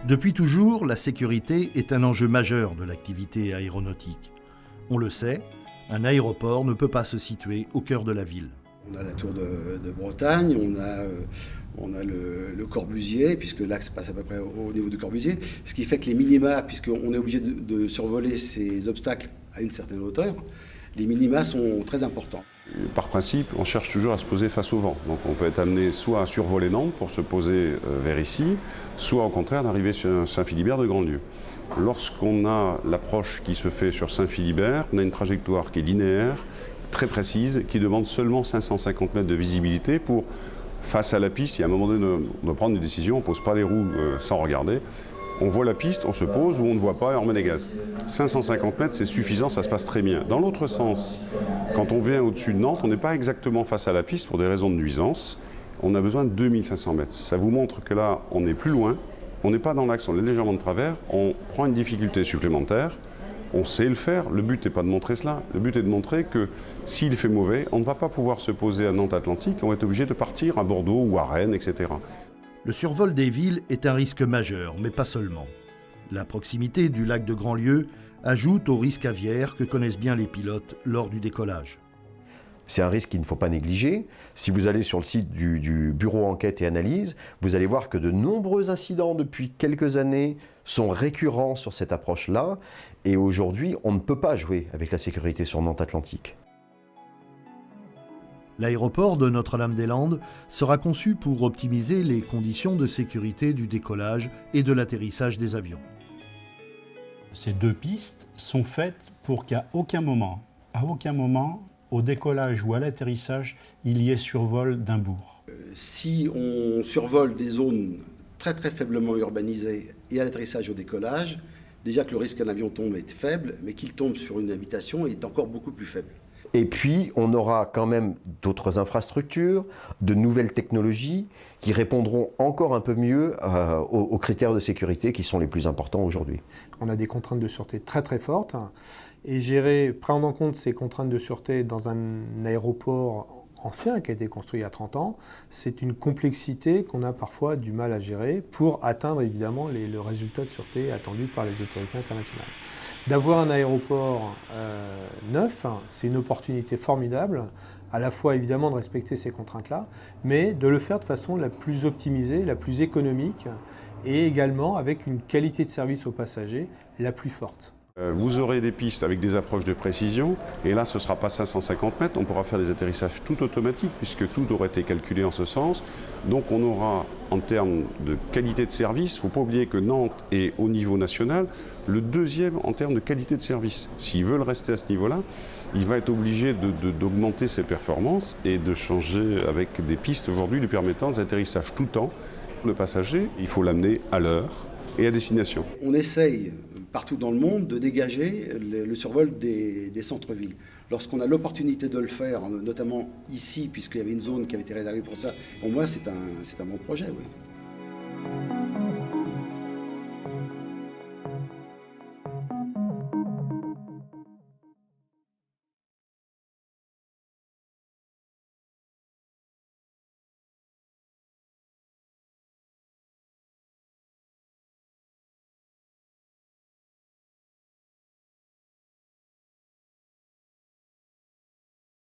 Depuis toujours, la sécurité est un enjeu majeur de l'activité aéronautique. On le sait, un aéroport ne peut pas se situer au cœur de la ville. On a la Tour de Bretagne, on a le Corbusier, puisque l'axe passe à peu près au niveau du Corbusier, ce qui fait que les minima, puisqu'on est obligé de survoler ces obstacles à une certaine hauteur, les minima sont très importants. Par principe, on cherche toujours à se poser face au vent. Donc on peut être amené soit à survoler Nantes pour se poser vers ici, soit au contraire d'arriver sur Saint-Philibert de Grandlieu. Lorsqu'on a l'approche qui se fait sur Saint-Philibert, on a une trajectoire qui est linéaire, très précise, qui demande seulement 550 mètres de visibilité pour, face à la piste, et à un moment donné, on doit prendre une décision, on ne pose pas les roues sans regarder. On voit la piste, on se pose ou on ne voit pas et on remet les gaz. 550 mètres, c'est suffisant, ça se passe très bien. Dans l'autre sens, quand on vient au-dessus de Nantes, on n'est pas exactement face à la piste pour des raisons de nuisance. On a besoin de 2500 mètres. Ça vous montre que là, on est plus loin. On n'est pas dans l'axe, on est légèrement de travers. On prend une difficulté supplémentaire. On sait le faire. Le but n'est pas de montrer cela. Le but est de montrer que s'il fait mauvais, on ne va pas pouvoir se poser à Nantes-Atlantique. On va être obligé de partir à Bordeaux ou à Rennes, etc. Le survol des villes est un risque majeur, mais pas seulement. La proximité du lac de Grandlieu ajoute au risque aviaire que connaissent bien les pilotes lors du décollage. C'est un risque qu'il ne faut pas négliger. Si vous allez sur le site du bureau enquête et analyse, vous allez voir que de nombreux incidents depuis quelques années sont récurrents sur cette approche-là. Et aujourd'hui, on ne peut pas jouer avec la sécurité sur Nantes-Atlantique. L'aéroport de Notre-Dame-des-Landes sera conçu pour optimiser les conditions de sécurité du décollage et de l'atterrissage des avions. Ces deux pistes sont faites pour qu'à aucun moment, au décollage ou à l'atterrissage, il y ait survol d'un bourg. Si on survole des zones très faiblement urbanisées et à l'atterrissage au décollage, déjà que le risque qu'un avion tombe est faible, mais qu'il tombe sur une habitation est encore beaucoup plus faible. Et puis, on aura quand même d'autres infrastructures, de nouvelles technologies qui répondront encore un peu mieux aux critères de sécurité qui sont les plus importants aujourd'hui. On a des contraintes de sûreté très fortes et prendre en compte ces contraintes de sûreté dans un aéroport ancien qui a été construit il y a 30 ans, c'est une complexité qu'on a parfois du mal à gérer pour atteindre évidemment le résultat de sûreté attendu par les autorités internationales. D'avoir un aéroport neuf, c'est une opportunité formidable, à la fois évidemment de respecter ces contraintes-là, mais de le faire de façon la plus optimisée, la plus économique et également avec une qualité de service aux passagers la plus forte. Vous aurez des pistes avec des approches de précision, et là ce ne sera pas 550 mètres, on pourra faire des atterrissages tout automatiques, puisque tout aura été calculé en ce sens. Donc on aura, en termes de qualité de service, il ne faut pas oublier que Nantes est au niveau national le deuxième en termes de qualité de service. S'ils veulent rester à ce niveau-là, il va être obligé d'augmenter ses performances et de changer avec des pistes aujourd'hui lui permettant des atterrissages tout le temps. Le passager, il faut l'amener à l'heure et à destination. On essaye partout dans le monde de dégager le survol des centres-villes. Lorsqu'on a l'opportunité de le faire, notamment ici, puisqu'il y avait une zone qui avait été réservée pour ça, pour moi c'est un bon projet. Oui.